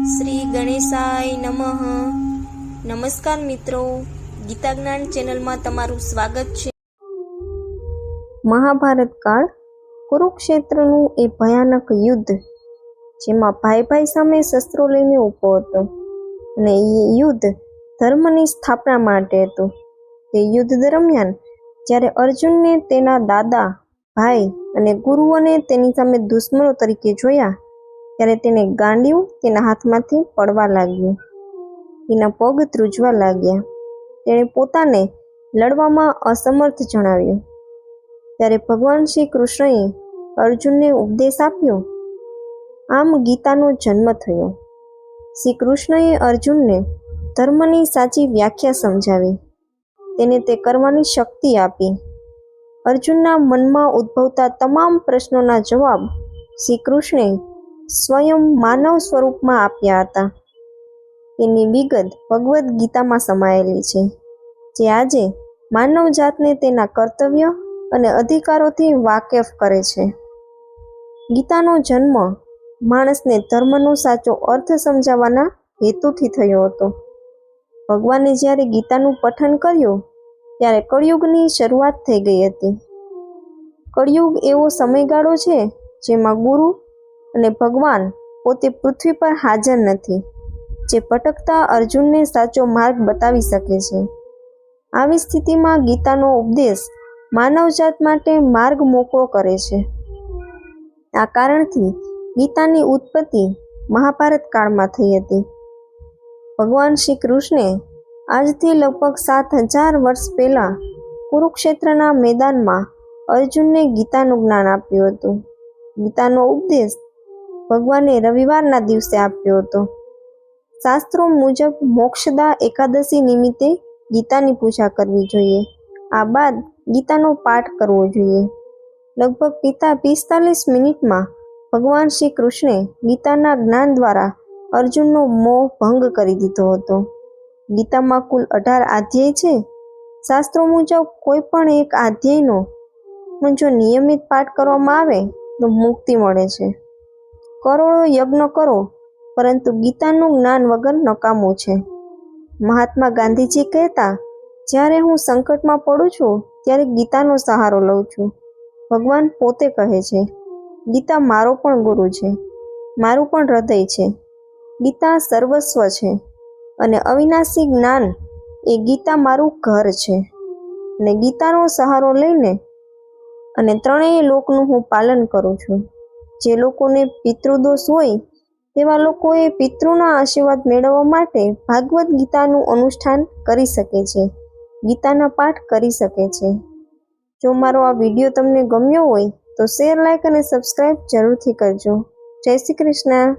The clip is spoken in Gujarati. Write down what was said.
શ્રી ગણેશાય નમઃ. નમસ્કાર મિત્રો, ગીતા જ્ઞાન ચેનલમાં તમારું સ્વાગત છે. મહાભારત કાળ કુરુક્ષેત્રનું એ ભયાનક યુદ્ધ, જેમાં ભાઈ સામે શસ્ત્રો લઈને ઊભો હતો અને એ યુદ્ધ ધર્મની સ્થાપના માટે હતું. તે યુદ્ધ દરમિયાન જ્યારે અર્જુનને તેના દાદા, ભાઈ અને ગુરુઓને તેની સામે દુશ્મનો તરીકે જોયા, ત્યારે તેને ગાંડિયું તેના હાથમાંથી પડવા લાગ્યું. તેના પગ ધ્રુજવા લાગ્યા. તેણે પોતાને લડવામાં અસમર્થ જણાવ્યું. ત્યારે ભગવાન શ્રી કૃષ્ણએ અર્જુનને ઉપદેશ આપ્યો. આમ ગીતાનો જન્મ થયો. શ્રી કૃષ્ણએ અર્જુનને ધર્મની સાચી વ્યાખ્યા સમજાવી. તેને તે કરવાની શક્તિ આપી. અર્જુનના મનમાં ઉદ્ભવતા તમામ પ્રશ્નોના જવાબ શ્રી કૃષ્ણે સ્વયં માનવ સ્વરૂપમાં આપ્યા હતા. તેની વિગત ભગવદ્ ગીતામાં સમાયેલી છે, જે આજે માનવ જાતને તેના કર્તવ્ય અને અધિકારોથી વાકેફ કરે છે. ગીતાનો જન્મ માણસને ધર્મનો સાચો અર્થ સમજાવવાના હેતુથી થયો હતો. ભગવાને જ્યારે ગીતાનું પઠન કર્યું, ત્યારે કળિયુગની શરૂઆત થઈ ગઈ હતી. કળિયુગ એવો સમયગાળો છે જેમાં ગુરુ અને ભગવાન પોતે પૃથ્વી પર હાજર નથી, જે ભટકતા અર્જુનને સાચો માર્ગ બતાવી શકે છે. આવી સ્થિતિમાં ગીતાનો ઉપદેશ માનવજાત માટે માર્ગ મોકળો કરે છે. આ કારણથી ગીતાની ઉત્પત્તિ મહાભારત કાળમાં થઈ હતી. ભગવાન શ્રી કૃષ્ણે આજથી લગભગ 7000 વર્ષ પહેલાં કુરુક્ષેત્રના મેદાનમાં અર્જુનને ગીતાનું જ્ઞાન આપ્યું હતું. ગીતાનો ઉપદેશ ભગવાને રવિવારના દિવસે આપ્યો હતો. શાસ્ત્રો મુજબ મોક્ષદા એકાદશી નિમિત્તે ગીતાની પૂજા કરવી જોઈએ. આ બાદ ગીતાનો પાઠ કરવો જોઈએ. લગભગ 45 મિનિટમાં ભગવાન શ્રી કૃષ્ણે ગીતાના જ્ઞાન દ્વારા અર્જુનનો મોહ ભંગ કરી દીધો હતો. ગીતામાં કુલ 18 અધ્યાય છે. શાસ્ત્રો મુજબ કોઈ પણ એક અધ્યાયનો જો નિયમિત પાઠ કરવામાં આવે તો મુક્તિ મળે છે. કરોડો યજ્ઞ કરો, પરંતુ ગીતાનું જ્ઞાન વગર નકામું છે. મહાત્મા ગાંધીજી કહેતા, જ્યારે હું સંકટમાં પડું છું ત્યારે ગીતાનો સહારો લઉં છું. ભગવાન પોતે કહે છે, ગીતા મારો પણ ગુરુ છે, મારું પણ હૃદય છે. ગીતા સર્વસ્વ છે અને અવિનાશી જ્ઞાન એ ગીતા મારું ઘર છે. અને ગીતાનો સહારો લઈને અને ત્રણેય લોકનું હું પાલન કરું છું. જે લોકોને પિતૃદોષ હોય તેવા લોકોએ પિતૃના આશીર્વાદ મેળવવા માટે ભાગવદ્ ગીતાનું અનુષ્ઠાન કરી શકે છે, ગીતાના પાઠ કરી શકે છે. જો મારો આ વિડીયો તમને ગમ્યો હોય તો શેર, લાઇક અને સબસ્ક્રાઈબ જરૂરથી કરજો. જય શ્રી કૃષ્ણ.